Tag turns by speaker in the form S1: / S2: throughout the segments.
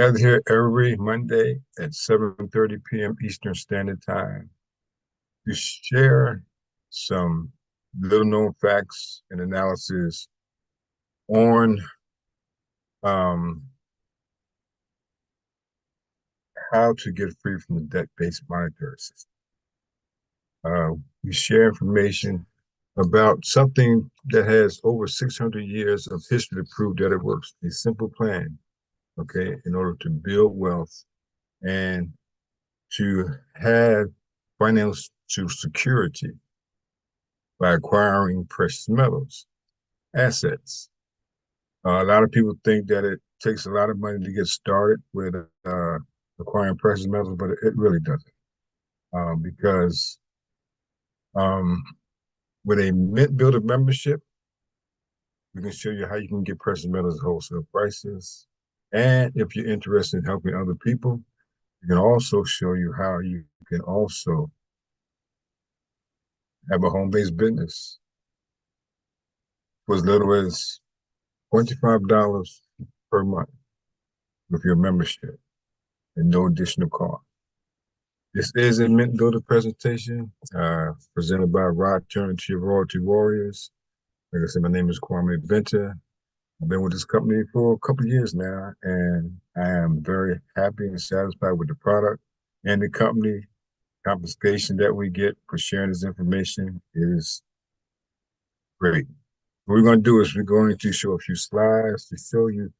S1: Gather here every Monday at 7:30 p.m. Eastern Standard Time to share some little known facts and analysis on um, how to get free from the debt-based monetary system. We share information about something that has over 600 years of history to prove that it works. A simple plan, okay, in order to build wealth and to have financial security by acquiring precious metals, assets. A lot of people think that it takes a lot of money to get started with acquiring precious metals, but it really doesn't. Because with a Mint Builder membership, we can show you how you can get precious metals at wholesale prices. And if you're interested in helping other people, we can also show you how you can also have a home-based business for as little as $25 per month with your membership and no additional cost. This is a Mint Builder presentation presented by Rod Turner to your Royalty Warriors. Like I said, my name is Kwame Venter. I've been with this company for a couple of years now, and I am very happy and satisfied with the product and the company. Compensation that we get for sharing this information is great. What we're going to do is we're going to show a few slides to show you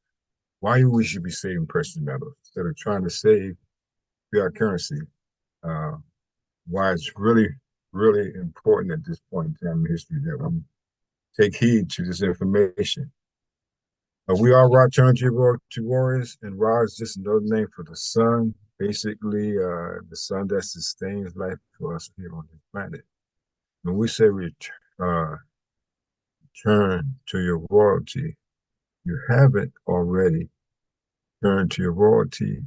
S1: why we should be saving precious metals instead of trying to save fiat currency. Why it's really, really important at this point in time in history that we take heed to this information. We are Rod Turner to Warriors, and Rod is just another name for the sun, basically the sun that sustains life for us here on this planet. When we say return to your royalty, you haven't already turned to your royalty.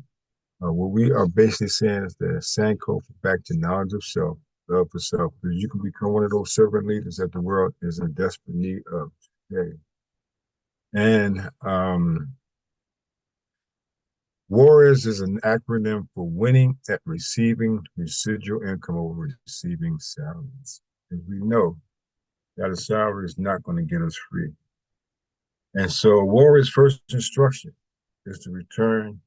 S1: What we are basically saying is the Sankofa back to knowledge of self, love for self, because you can become one of those servant leaders that the world is in desperate need of today. And Warriors is an acronym for winning at receiving residual income over receiving salaries. As we know that a salary is not going to get us free. And so Warriors' first instruction is to return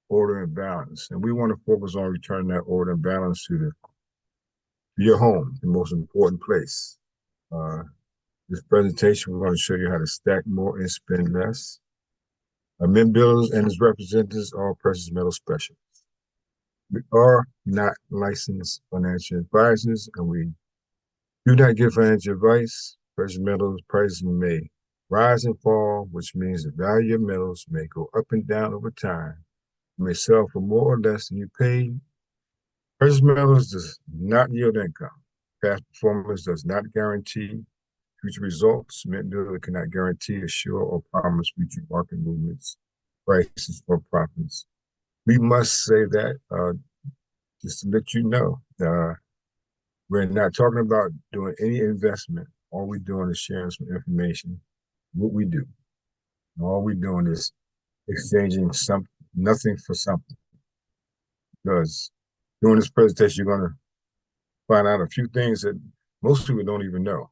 S1: order and balance. And we want to focus on returning that order and balance to your home, the most important place. This presentation, we're going to show you how to stack more and spend less. Mint Builders and his representatives are precious metal specialists. We are not licensed financial advisors, and we do not give financial advice. Precious metals prices may rise and fall, which means the value of metals may go up and down over time. You may sell for more or less than you paid. Precious metals does not yield income. Past performance does not guarantee future results. Mint Builder cannot guarantee, assure, or promise future market movements, prices, or profits. We must say that just to let you know. We're not talking about doing any investment. All we're doing is sharing some information, what we do. And all we're doing is exchanging nothing for something. Because during this presentation, you're going to find out a few things that most people don't even know.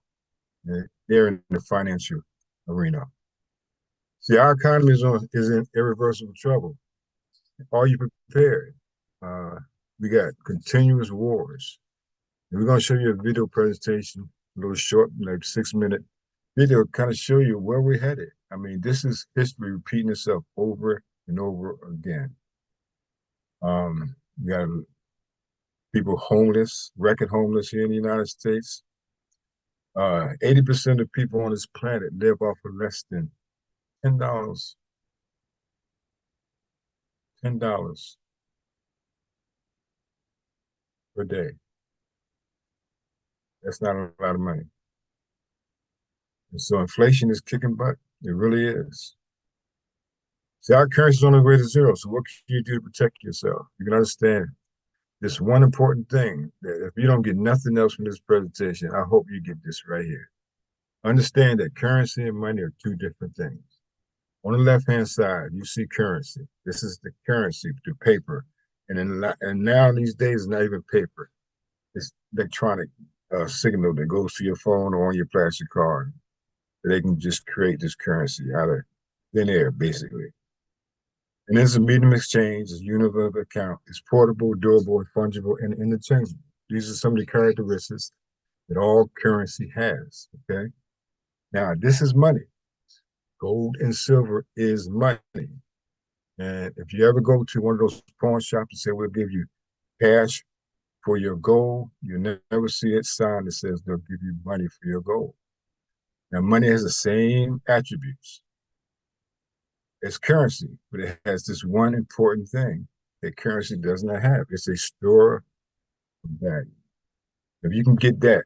S1: They're in the financial arena. See, our economy is in irreversible trouble. Are you prepared? We got continuous wars. And we're going to show you a video presentation, a little short, like 6-minute video, kind of show you where we're headed. I mean, this is history repeating itself over and over again. We got people homeless, record homeless here in the United States. 80% of people on this planet live off of less than $10. $10 per day. That's not a lot of money. And so inflation is kicking butt. It really is. See, our currency is on the way to zero. So what can you do to protect yourself? You can understand this one important thing that if you don't get nothing else from this presentation, I hope you get this right here. Understand that currency and money are two different things. On the left-hand side, you see currency. This is the currency, the paper. And now these days, it's not even paper. It's electronic signal that goes to your phone or on your plastic card. They can just create this currency out of thin air, basically. And it's a medium exchange, it's universal account, it's portable, durable, fungible, and interchangeable. These are some of the characteristics that all currency has, okay? Now, this is money. Gold and silver is money. And if you ever go to one of those pawn shops and say, we'll give you cash for your gold, you never see it signed that says they'll give you money for your gold. Now, money has the same attributes as currency, but it has this one important thing that currency does not have. It's a store of value. If you can get that,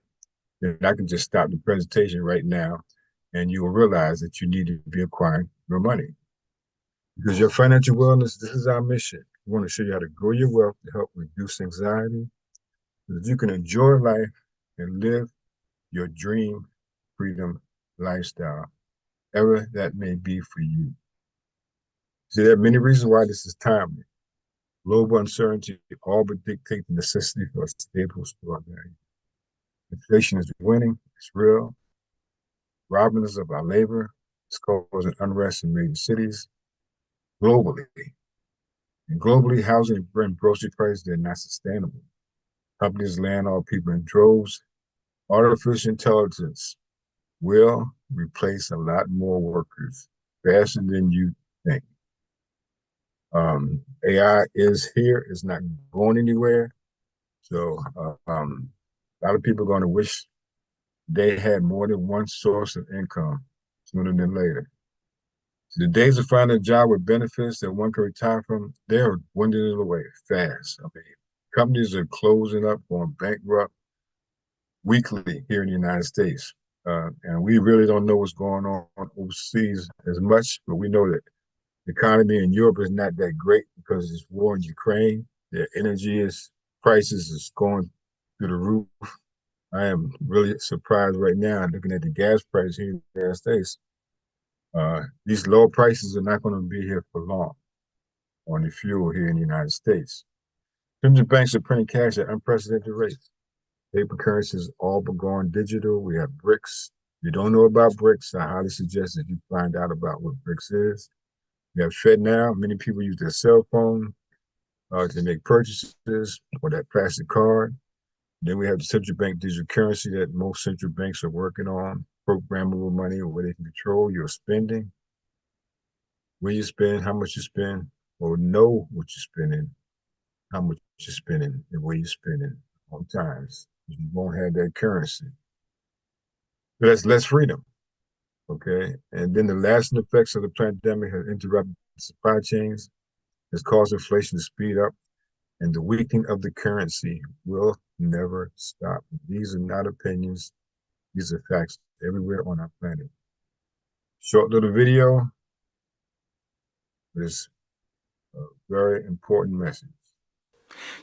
S1: then I can just stop the presentation right now, and you will realize that you need to be acquiring your money. Because your financial wellness, this is our mission. We want to show you how to grow your wealth to help reduce anxiety, so that you can enjoy life and live your dream freedom lifestyle, ever that may be for you. See, there are many reasons why this is timely. Global uncertainty all but dictate the necessity for a stable store value. Inflation is winning, it's real. Robbing us of our labor, it's causing unrest in major cities globally. And globally, housing and grocery prices, they're not sustainable. Companies land all people in droves. Artificial intelligence will replace a lot more workers faster than you think. AI is here, it's not going anywhere. So a lot of people are going to wish they had more than one source of income sooner than later. So the days of finding a job with benefits that one can retire from, they're dwindling away fast. I mean, companies are closing up, going bankrupt weekly here in the United States. And we really don't know what's going on overseas as much, but we know that the economy in Europe is not that great because of this war in Ukraine. Their energy prices is going through the roof. I am really surprised right now looking at the gas price here in the United States. These low prices are not going to be here for long on the fuel here in the United States. Central banks are printing cash at unprecedented rates. Paper currencies all but going digital. We have BRICS. If you don't know about BRICS, I highly suggest that you find out about what BRICS is. We have FedNow. Many people use their cell phone to make purchases or that plastic card. Then we have the central bank digital currency that most central banks are working on, programmable money, where they can control your spending, where you spend, how much you spend, or know what you're spending, how much you're spending, and where you're spending on times. You won't have that currency. But that's less freedom, okay? And then the lasting effects of the pandemic have interrupted supply chains, has caused inflation to speed up, and the weakening of the currency will never stop. These are not opinions. These are facts everywhere on our planet. Short little video. This very important message.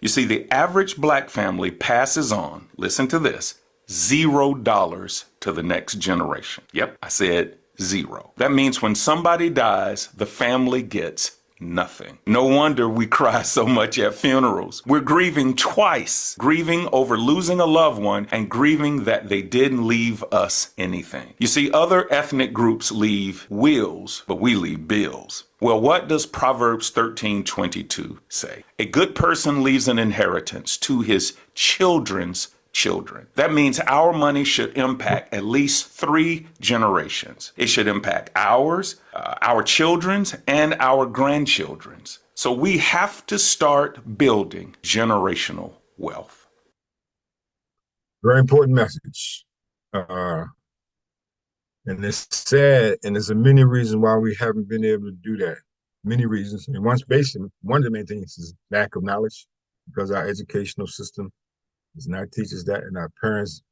S2: You see, the average black family passes on, listen to this, $0 to the next generation. Yep, I said zero. That means when somebody dies, the family gets nothing. No wonder we cry so much at funerals. We're grieving twice, grieving over losing a loved one and grieving that they didn't leave us anything. You see, other ethnic groups leave wills, but we leave bills. Well, what does Proverbs 13:22 say? A good person leaves an inheritance to his children's children. That means our money should impact at least 3 generations. It should impact ours, our children's, and our grandchildren's. So we have to start building generational wealth.
S1: Very important message. And it's sad, and there's a many reasons why we haven't been able to do that. Many reasons. And one of the main things is lack of knowledge, because our educational system does not teach us that, and our parents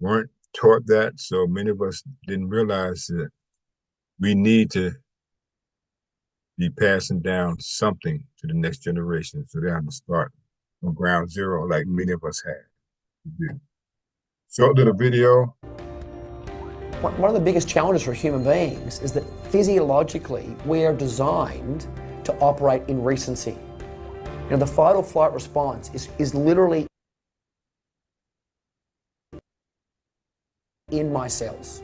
S1: weren't taught that. So many of us didn't realize that we need to be passing down something to the next generation, so they have to start from ground zero like many of us had to do. Short little video.
S3: One of the biggest challenges for human beings is that physiologically we are designed to operate in recency. You know, the fight or flight response is literally in my cells,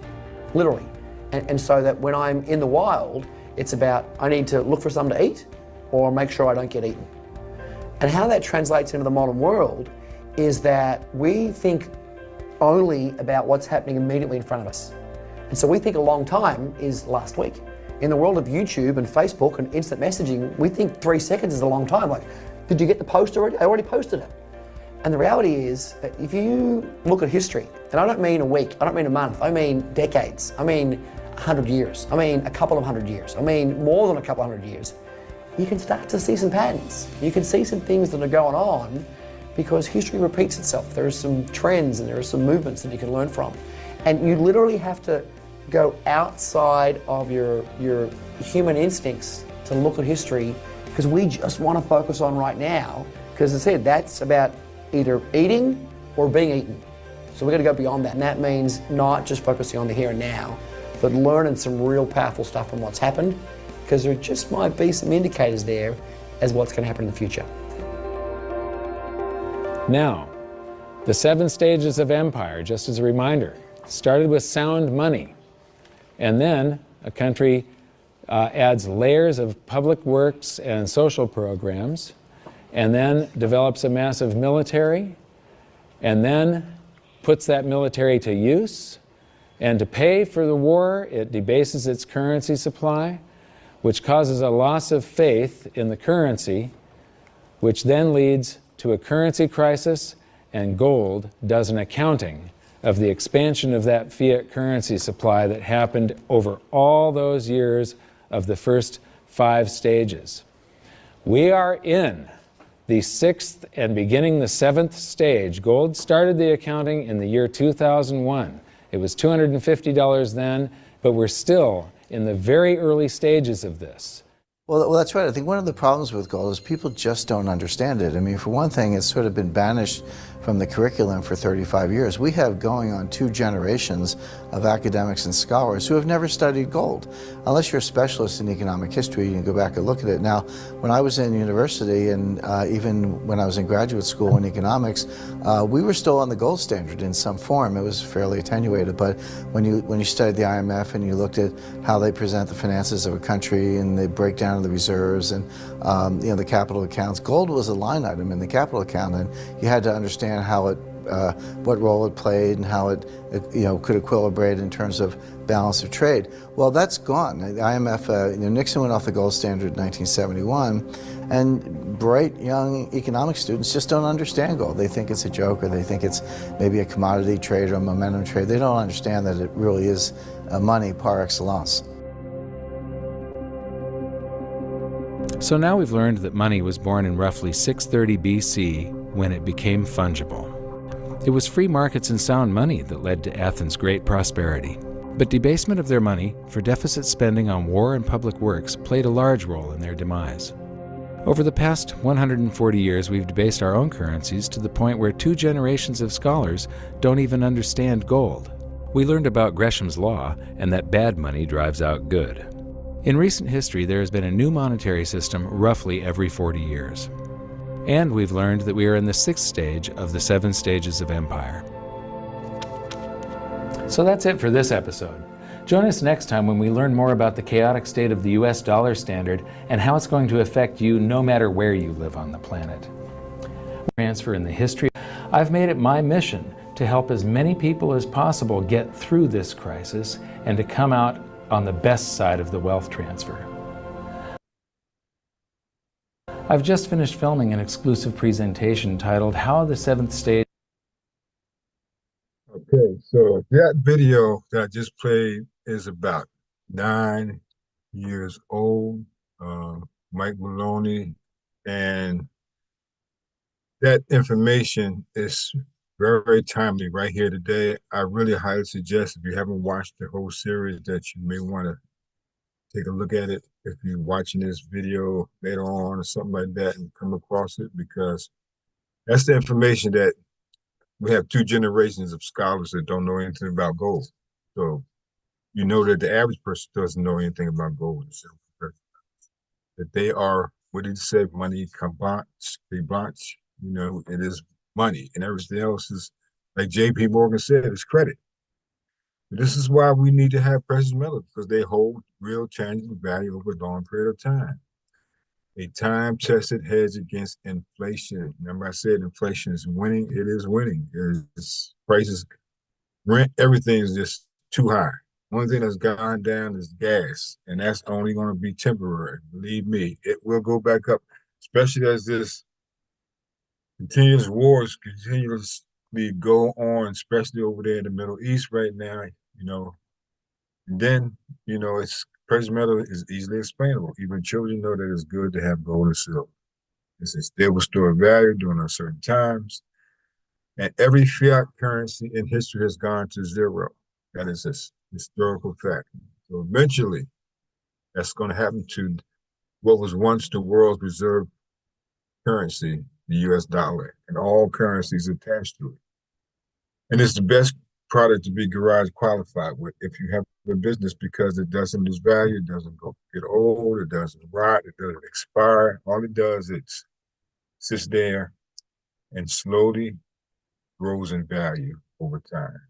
S3: literally. And so that when I'm in the wild, it's about I need to look for something to eat or make sure I don't get eaten. And how that translates into the modern world is that we think only about what's happening immediately in front of us. And so we think a long time is last week. In the world of YouTube and Facebook and instant messaging, we think 3 seconds is a long time. Like, did you get the post already? I already posted it. And the reality is, if you look at history, and I don't mean a week, I don't mean a month, I mean decades, I mean 100 years, I mean a couple of 100 years, I mean more than a couple of 100 years, you can start to see some patterns. You can see some things that are going on because history repeats itself. There are some trends and there are some movements that you can learn from. And you literally have to go outside of your human instincts to look at history, because we just want to focus on right now, because as I said, that's about either eating or being eaten. So we've got to go beyond that. And that means not just focusing on the here and now, but learning some real powerful stuff from what's happened, because there just might be some indicators there as what's going to happen in the future.
S4: Now, the 7 stages of empire, just as a reminder, started with sound money. And then a country adds layers of public works and social programs, and then develops a massive military, and then puts that military to use. And to pay for the war, it debases its currency supply, which causes a loss of faith in the currency, which then leads to a currency crisis, and gold does an accounting of the expansion of that fiat currency supply that happened over all those years of the first 5 stages. We are in the 6th and beginning the 7th stage. Gold started the accounting in the year 2001. It was $250 then, but we're still in the very early stages of this.
S5: Well, that's right. I think one of the problems with gold is people just don't understand it. I mean, for one thing, it's sort of been banished from the curriculum for 35 years. We have going on 2 generations of academics and scholars who have never studied gold. Unless you're a specialist in economic history, you can go back and look at it. Now, when I was in university and even when I was in graduate school in economics, we were still on the gold standard in some form. It was fairly attenuated, but when you studied the IMF and you looked at how they present the finances of a country and they break down the reserves and the capital accounts, gold was a line item in the capital account, and you had to understand how it, what role it played and how it could equilibrate in terms of balance of trade. Well, that's gone. The IMF, Nixon went off the gold standard in 1971, and bright young economic students just don't understand gold. They think it's a joke, or they think it's maybe a commodity trade or a momentum trade. They don't understand that it really is money par excellence.
S4: So now we've learned that money was born in roughly 630 BC when it became fungible. It was free markets and sound money that led to Athens' great prosperity. But debasement of their money for deficit spending on war and public works played a large role in their demise. Over the past 140 years, we've debased our own currencies to the point where 2 generations of scholars don't even understand gold. We learned about Gresham's law and that bad money drives out good. In recent history, there has been a new monetary system roughly every 40 years. And we've learned that we are in the 6th stage of the 7 stages of empire. So that's it for this episode. Join us next time when we learn more about the chaotic state of the US dollar standard and how it's going to affect you no matter where you live on the planet. Transfer in the history. I've made it my mission to help as many people as possible get through this crisis and to come out on the best side of the wealth transfer. I've just finished filming an exclusive presentation titled How the 7th Stage.
S1: Okay, so that video that I just played is about 9 years old. Mike Maloney, and that information is very, very timely right here today. I really highly suggest, if you haven't watched the whole series, that you may want to take a look at it if you're watching this video later on or something like that and come across it, because that's the information that we have 2 generations of scholars that don't know anything about gold. So you know that the average person doesn't know anything about gold and silver. That they are, what did you say, money combats, you know, it is money, and everything else is, like JP Morgan said, it's credit. This is why we need to have precious metals, because they hold real tangible value over a long period of time. A time-tested hedge against inflation. Remember I said inflation is winning? It is winning. It's prices, rent, everything is just too high. One thing that's gone down is gas, and that's only going to be temporary. Believe me, it will go back up, especially as this continuous wars continuously go on, especially over there in the Middle East right now, you know. And then, you know, it's precious metal is easily explainable. Even children know that it's good to have gold and silver. It's a stable store of value during uncertain times. And every fiat currency in history has gone to zero. That is a historical fact. So eventually, that's going to happen to what was once the world's reserve currency, the US dollar, and all currencies attached to it. And it's the best product to be garage qualified with if you have a business, because it doesn't lose value, it doesn't get old, it doesn't rot, it doesn't expire. All it does, it sits there and slowly grows in value over time.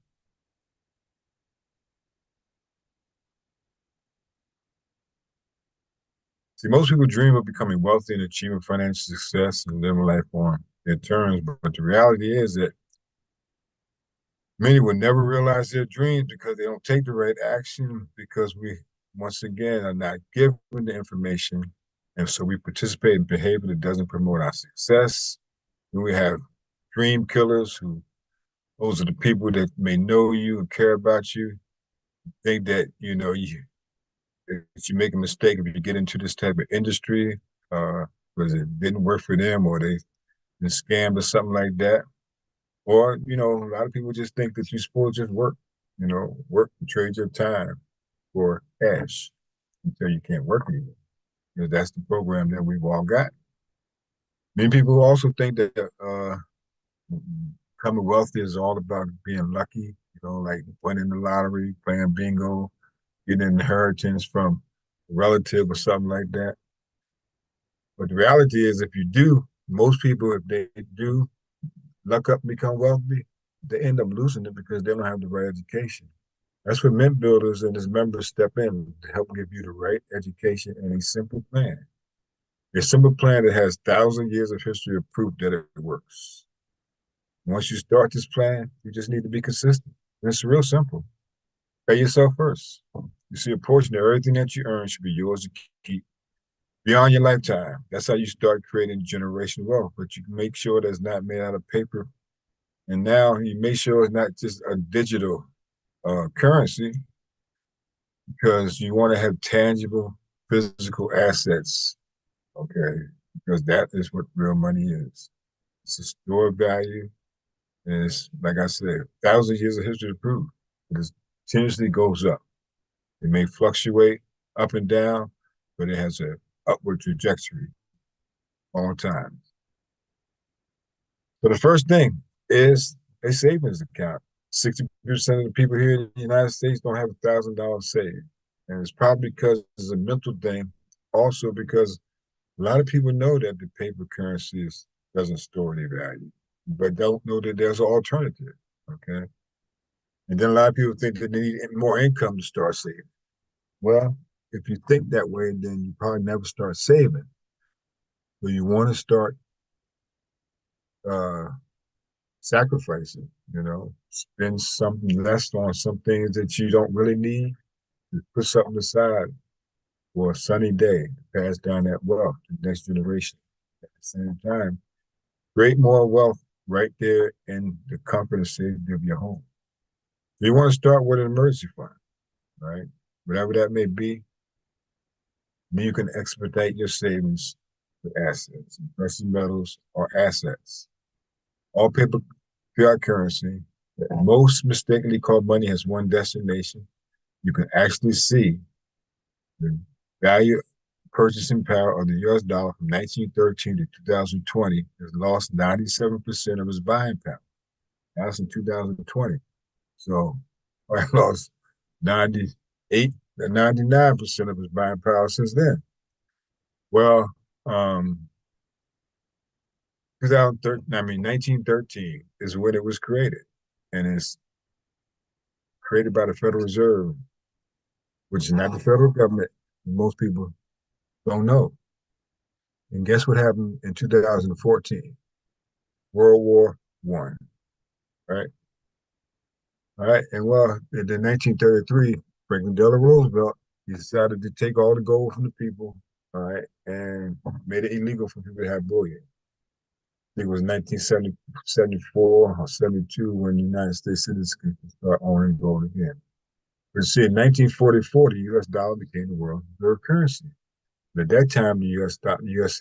S1: See, most people dream of becoming wealthy and achieving financial success and living life on their terms, but the reality is that many will never realize their dreams because they don't take the right action, because we, once again, are not given the information. And so we participate in behavior that doesn't promote our success. And we have dream killers who, those are the people that may know you and care about you, think that, you know, if you make a mistake, if you get into this type of industry, because it didn't work for them, or they've been scammed or something like that. Or, you know, a lot of people just think that you're supposed to just work, you know, work and trade your time for cash until you can't work anymore. Because that's the program that we've all got. Many people also think that becoming wealthy is all about being lucky, you know, like winning the lottery, playing bingo, getting an inheritance from a relative or something like that. But the reality is, if you do, most people, if they do luck up and become wealthy, they end up losing it because they don't have the right education. That's where Mint Builders and its members step in to help give you the right education and a simple plan. A simple plan that has 1,000 years of history of proof that it works. Once you start this plan, you just need to be consistent. And it's real simple. Pay yourself first. You see, a portion of everything that you earn should be yours to keep beyond your lifetime. That's how you start creating generational wealth. But you can make sure that it's not made out of paper. And now you make sure it's not just a digital currency, because you want to have tangible physical assets, okay? Because that is what real money is. It's a store of value. And it's, like I said, 1,000 years of history to prove. It continuously goes up. It may fluctuate up and down, but it has an upward trajectory all the time. So the first thing is a savings account. 60% of the people here in the United States don't have $1,000 saved. And it's probably because it's a mental thing. Also because a lot of people know that the paper currency doesn't store any value, but don't know that there's an alternative, okay? And then a lot of people think that they need more income to start saving. Well, if you think that way, then you probably never start saving. So you want to start sacrificing, you know, spend something less on some things that you don't really need, put something aside for a sunny day to pass down that wealth to the next generation. At the same time, create more wealth right there in the comfort and safety of your home. So you want to start with an emergency fund, right? Whatever that may be, then you can expedite your savings with assets. Precious metals are assets. All paper fiat currency, most mistakenly called money, has one destination. You can actually see the value purchasing power of the US dollar from 1913 to 2020 has lost 97% of its buying power. That's in 2020. So I lost 97% 99% of its buying power since then. Well, 2013, 1913 is when it was created, and it's created by the Federal Reserve, which is not the federal government. Most people don't know. And guess what happened in 2014? World War One, right? All right, and well, in 1933, Franklin Delano Roosevelt, he decided to take all the gold from the people, all right, and made it illegal for people to have bullion. I think it was 1974 or 72 when the United States citizens could start owning gold again. But see, in 1944, the U.S. dollar became the world's reserve currency. But at that time, the U.S.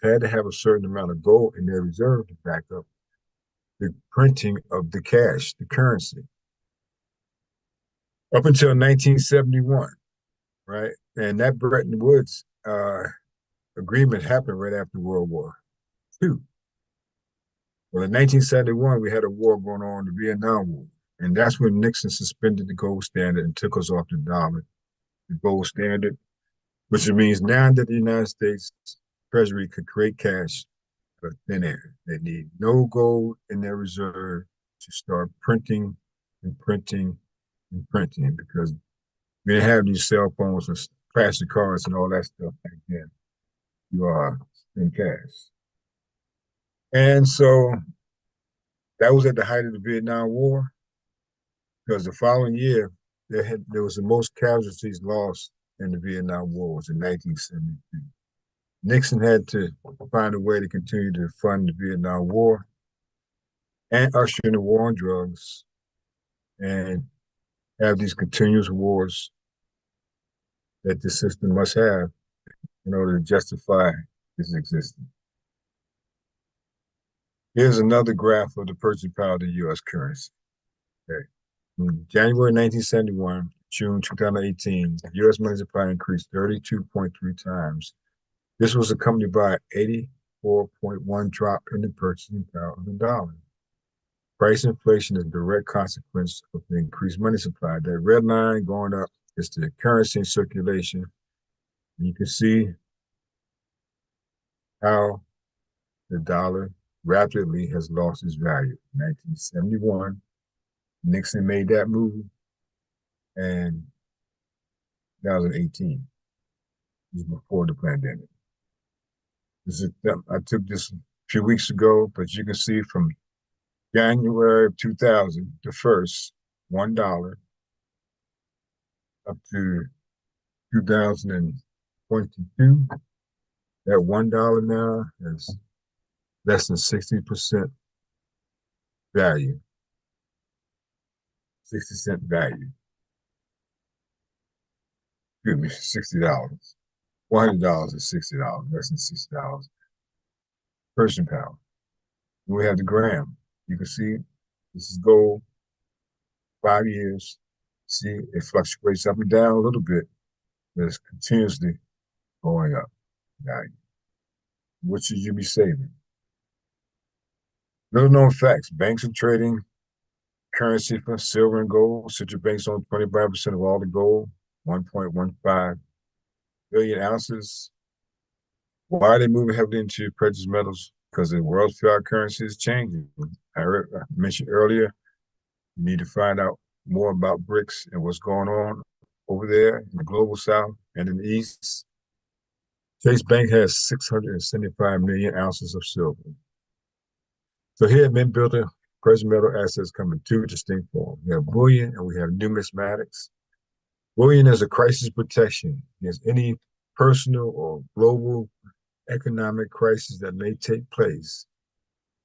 S1: had to have a certain amount of gold in their reserve to back up the printing of the cash, the currency. Up until 1971, right? And that Bretton Woods agreement happened right after World War II. Well, in 1971, we had a war going on, the Vietnam War. And that's when Nixon suspended the gold standard and took us off the dollar, the gold standard, which means now that the United States Treasury could create cash out of thin air. They need no gold in their reserve to start printing and printing and printing because we didn't have these cell phones and plastic cards and all that stuff back then. You are in cash. And so that was at the height of the Vietnam War, because the following year there was the most casualties lost in the Vietnam War was in 1972. Nixon had to find a way to continue to fund the Vietnam War and usher in the war on drugs and have these continuous wars that the system must have in order to justify its existence. Here's another graph of the purchasing power of the U.S. currency. Okay. From January 1971, June 2018, U.S. money supply increased 32.3 times. This was accompanied by an 84.1 drop in the purchasing power of the dollar. Price inflation is a direct consequence of the increased money supply. That red line going up is the currency in circulation. And you can see how the dollar rapidly has lost its value. 1971, Nixon made that move, and 2018 was before the pandemic. I took this a few weeks ago, but you can see from January of 2000, the first $1 up to 2022, that $1 now has less than 60% value, 60-cent value. Excuse me, $60. $100 is $60, less than $60. Purchasing power. And we have the gram. You can see this is gold, 5 years. See, it fluctuates up and down a little bit, but it's continuously going up. Value. What should you be saving? Little known facts. Banks are trading currency for silver and gold. Central banks own 25% of all the gold, 1.15 billion ounces. Why are they moving heavily into precious metals? Because the world's fiat currency is changing. I mentioned earlier, you need to find out more about BRICS and what's going on over there in the global south and in the east. Chase Bank has 675 million ounces of silver. So here at Mint Builder, precious metal assets come in two distinct forms. We have bullion and we have numismatics. Bullion is a crisis protection against any personal or global economic crisis that may take place.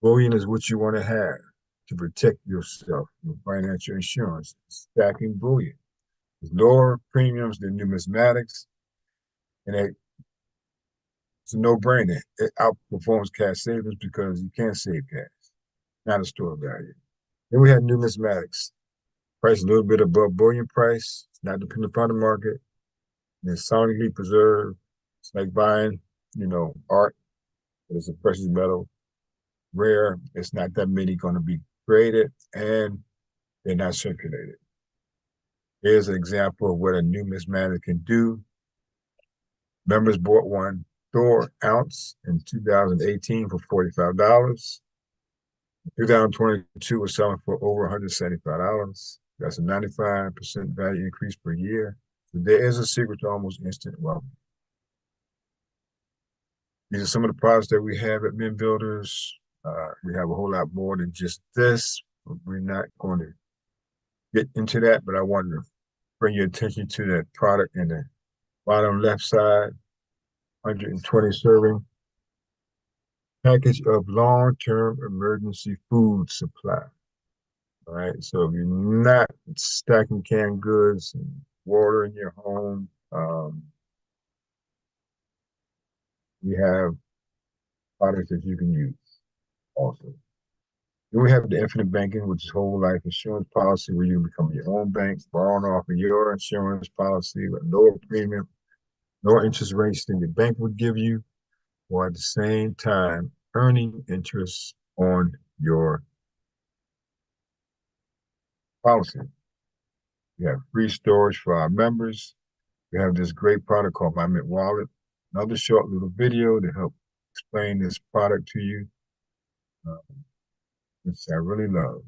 S1: Bullion is what you want to have to protect yourself, your financial insurance. Stacking bullion. It's lower premiums than numismatics, and it's a no-brainer. It outperforms cash savings because you can't save cash, not a store value. Then we have numismatics. Price a little bit above bullion price. It's not dependent upon the market. And it's sonically preserved. It's like buying, art, but it's a precious metal. Rare. It's not that many going to be created, and they're not circulated. Here's an example of what a numismatic can do. Members bought one Thor ounce in 2018 for $45. 2022 was selling for over $175. That's a 95% value increase per year. So there is a secret to almost instant wealth. These are some of the products that we have at Mint Builders. We have a whole lot more than just this. We're not going to get into that, but I wanted to bring your attention to that product in the bottom left side, 120 serving package of long-term emergency food supply. All right, so if you're not stacking canned goods and water in your home, we have products that you can use also. Then we have the infinite banking, which is whole life insurance policy, where you become your own bank, borrowing off of your insurance policy with lower premium, lower interest rates than your bank would give you, while at the same time earning interest on your policy. We have free storage for our members. We have this great product called My Mint Wallet. Another short little video to help explain this product to you, which I really love.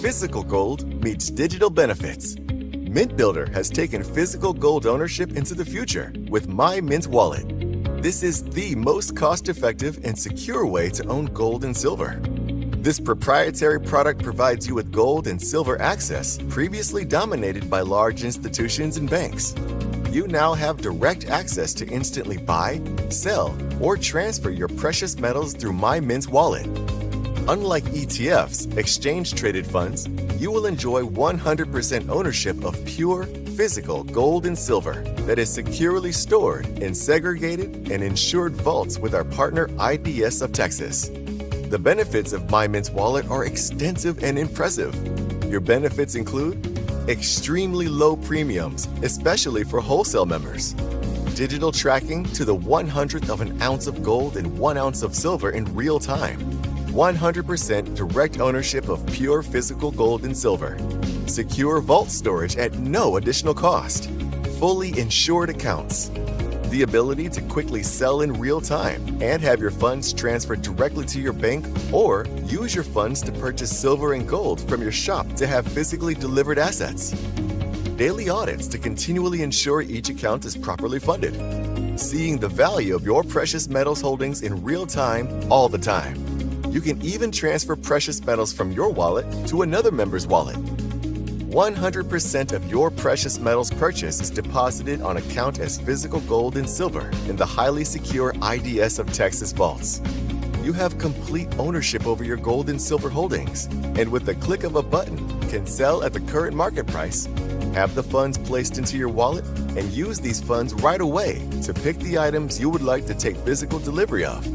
S6: Physical gold meets digital benefits. Mint Builder has taken physical gold ownership into the future with My Mint Wallet. This is the most cost-effective and secure way to own gold and silver. This proprietary product provides you with gold and silver access previously dominated by large institutions and banks. You now have direct access to instantly buy, sell, or transfer your precious metals through My Mint Wallet. Unlike ETFs, exchange-traded funds, you will enjoy 100% ownership of pure, physical gold and silver that is securely stored in segregated and insured vaults with our partner IDS of Texas. The benefits of My Mint Wallet are extensive and impressive. Your benefits include extremely low premiums, especially for wholesale members, digital tracking to the 100th of an ounce of gold and 1 ounce of silver in real time, 100% direct ownership of pure physical gold and silver, secure vault storage at no additional cost, fully insured accounts, the ability to quickly sell in real time and have your funds transferred directly to your bank, or use your funds to purchase silver and gold from your shop to have physically delivered assets. Daily audits to continually ensure each account is properly funded. Seeing the value of your precious metals holdings in real time all the time. You can even transfer precious metals from your wallet to another member's wallet. 100% of your precious metals purchase is deposited on account as physical gold and silver in the highly secure IDS of Texas vaults. You have complete ownership over your gold and silver holdings, and with the click of a button, can sell at the current market price, have the funds placed into your wallet, and use these funds right away to pick the items you would like to take physical delivery of.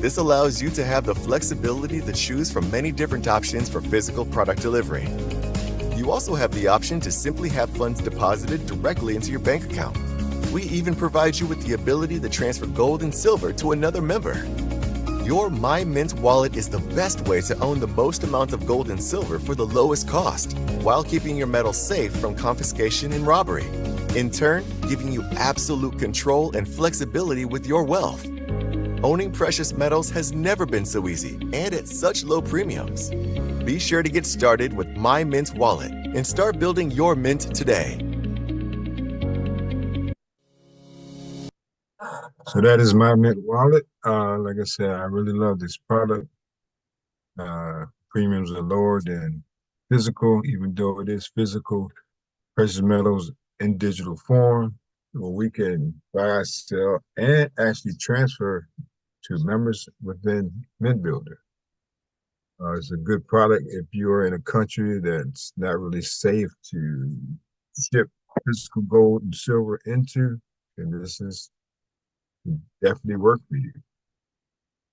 S6: This allows you to have the flexibility to choose from many different options for physical product delivery. You also have the option to simply have funds deposited directly into your bank account. We even provide you with the ability to transfer gold and silver to another member. Your My Mint Wallet is the best way to own the most amount of gold and silver for the lowest cost, while keeping your metals safe from confiscation and robbery. In turn, giving you absolute control and flexibility with your wealth. Owning precious metals has never been so easy and at such low premiums. Be sure to get started with My Mint Wallet and start building your mint today.
S1: So that is My Mint Wallet. Like I said, I really love this product. Premiums are lower than physical, even though it is physical. Precious metals in digital form, where we can buy, sell, and actually transfer to members within Mint Builder. It's a good product if you're in a country that's not really safe to ship physical gold and silver into, and this is definitely work for you.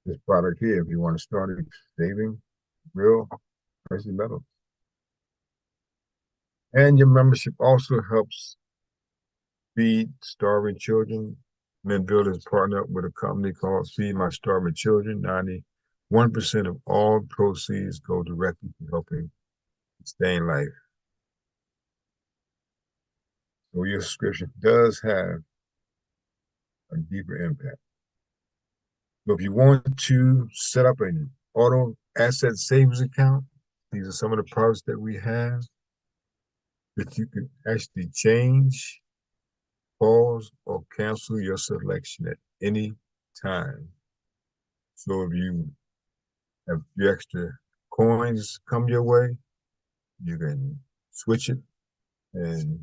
S1: This product here, if you want to start saving real precious metals. And your membership also helps feed starving children, Mint Builders partner up with a company called Feed My Starving Children. 91% of all proceeds go directly to helping stay in life. So your subscription does have a deeper impact. So if you want to set up an auto asset savings account, these are some of the products that we have that you can actually change, pause, or cancel your selection at any time. So if you have your extra coins come your way, you can switch it and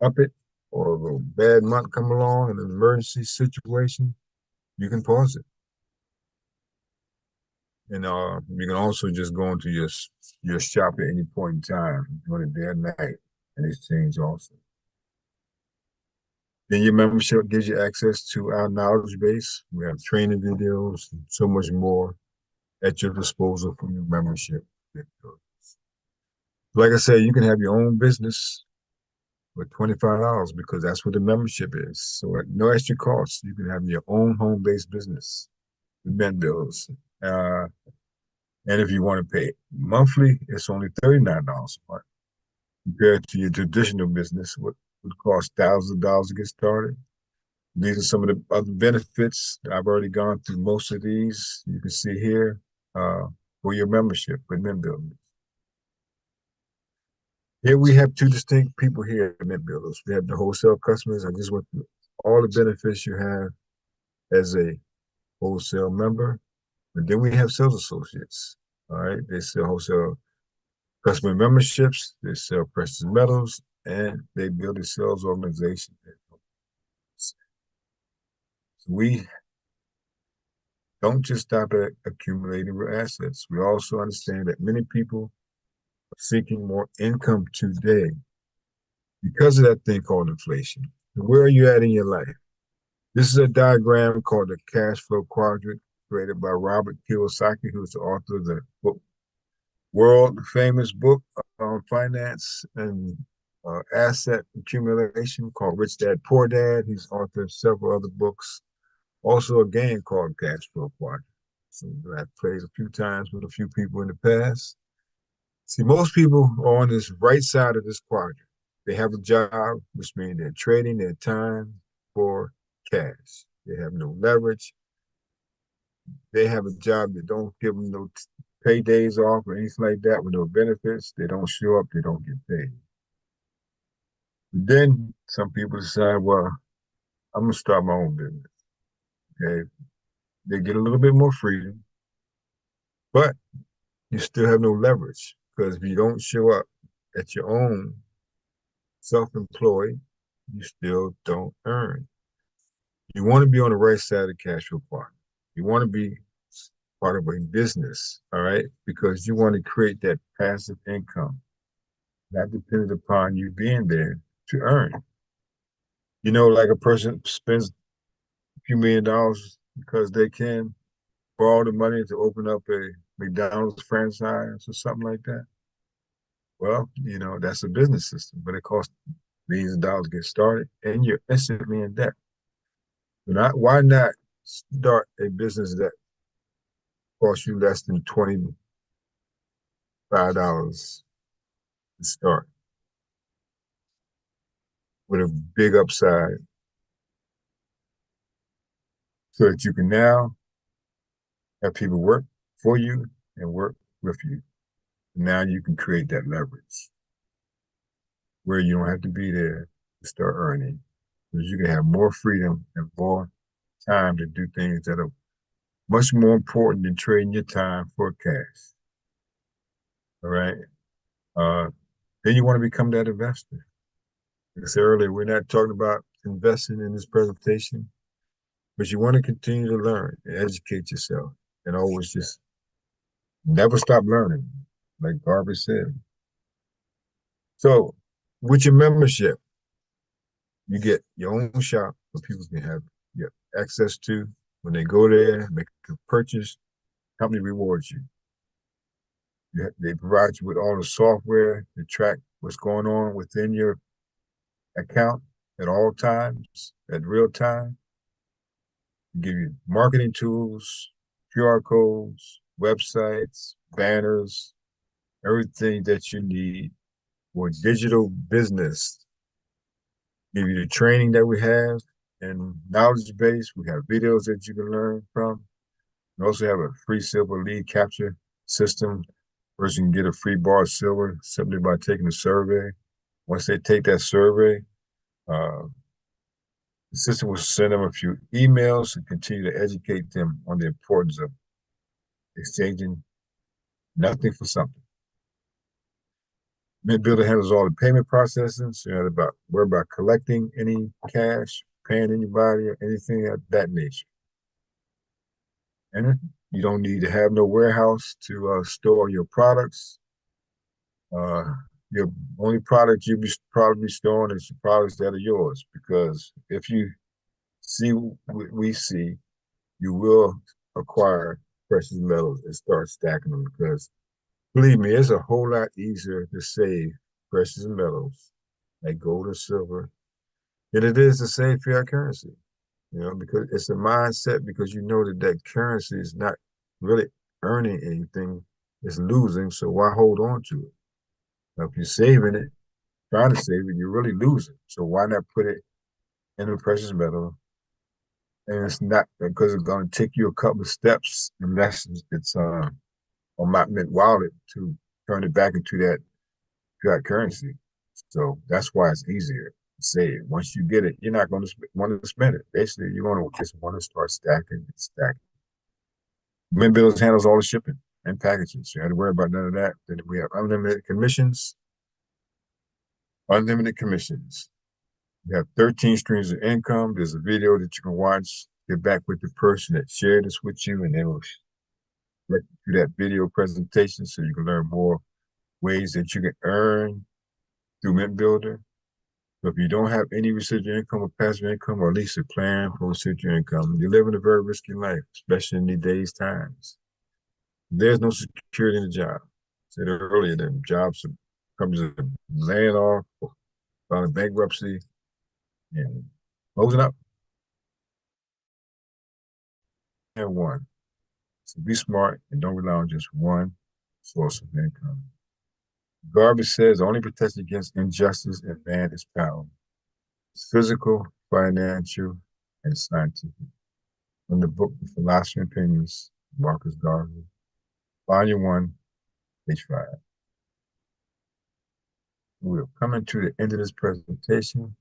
S1: up it, or a little bad month come along in an emergency situation, you can pause it. And you can also just go into your shop at any point in time, during the day or night, and exchange also. Then your membership gives you access to our knowledge base. We have training videos and so much more at your disposal from your membership. Like I said, you can have your own business with $25 because that's what the membership is. So at no extra cost, you can have your own home-based business with Mint Builders. And if you want to pay monthly, it's only $39 a month compared to your traditional business, what would cost thousands of dollars to get started. These are some of the other benefits. I've already gone through most of these. You can see here for your membership with Mint Builders. Here we have two distinct people here at Mint Builders. We have the wholesale customers. I just went through all the benefits you have as a wholesale member. But then we have sales associates. All right, they sell wholesale customer memberships, they sell precious metals, and they build a sales organization. So we don't just stop at accumulating real assets. We also understand that many people are seeking more income today because of that thing called inflation. Where are you at in your life? This is a diagram called the cash flow quadrant, created by Robert Kiyosaki, who's the author of the book, world famous book on finance and asset accumulation called Rich Dad Poor Dad. He's authored several other books. Also a game called Cash Flow Quadrant. So I've played a few times with a few people in the past. See, most people are on this right side of this quadrant. They have a job, which means they're trading their time for cash. They have no leverage. They have a job that don't give them no pay days off or anything like that with no benefits. They don't show up, they don't get paid. But then some people decide, well, I'm gonna start my own business. Okay. They get a little bit more freedom, but you still have no leverage because if you don't show up at your own self-employed, you still don't earn. You want to be on the right side of the cash flow quadrant. You want to be part of a business, all right? Because you want to create that passive income, not dependent upon you being there to earn. You know, like a person spends a few $1,000,000 because they can borrow the money to open up a McDonald's franchise or something like that. Well, you know, that's a business system, but it costs millions of dollars to get started and you're instantly in debt. Why not start a business that costs you less than $25 to start with a big upside so that you can now have people work for you and work with you. Now you can create that leverage where you don't have to be there to start earning, because you can have more freedom and more time to do things that are much more important than trading your time for cash. All right. Then you want to become that investor. Like I said earlier, we're not talking about investing in this presentation, but you want to continue to learn and educate yourself and always just never stop learning, like Barbara said. So with your membership, you get your own shop where people can have access to. When they go there, make a purchase, company rewards you. They provide you with all the software to track what's going on within your account at all times, at real time. Give you marketing tools, QR codes, websites, banners, everything that you need for digital business. Give you the training that we have and knowledge base. We have videos that you can learn from. We also have a free silver lead capture system. Person can get a free bar of silver simply by taking a survey. Once they take that survey, uh, the system will send them a few emails and continue to educate them on the importance of exchanging nothing for something. Mint Builder handles all the payment processing, so you don't have to worry about collecting any cash, paying anybody, or anything of that nature. And you don't need to have no warehouse to store your products. Your only product you be probably storing is the products that are yours, because if you see what we see, you will acquire precious metals and start stacking them, because believe me, it's a whole lot easier to save precious metals like gold or silver than it is to save fiat currency. Because it's a mindset, because you know that that currency is not really earning anything, it's losing, so why hold on to it? Now, if you're saving it, trying to save it, you're really losing. So why not put it in a precious metal? And it's not because it's going to take you a couple of steps, unless it's on my Mint wallet, to turn it back into that fiat currency. So that's why it's easier to save. Once you get it, you're not going to want to spend it. Basically, you're going to just want to start stacking and stacking. Mint Builders handles all the shipping and packaging, so you don't have to worry about none of that. Then we have unlimited commissions. Unlimited commissions. We have 13 streams of income. There's a video that you can watch. Get back with the person that shared this with you, and they will let you through that video presentation so you can learn more ways that you can earn through Mint Builder. So if you don't have any residual income or passive income, or at least a plan for residual income, you're living a very risky life, especially in these times. There's no security in the job. I said earlier that jobs are companies are laying off, filing bankruptcy, and closing up. And one. So be smart and don't rely on just one source of income. Garvey says the only protection against injustice in man is power. It's physical, financial, and scientific. From the book The Philosophy and Opinions, Marcus Garvey, Volume 1, page 5. We're coming to the end of this presentation.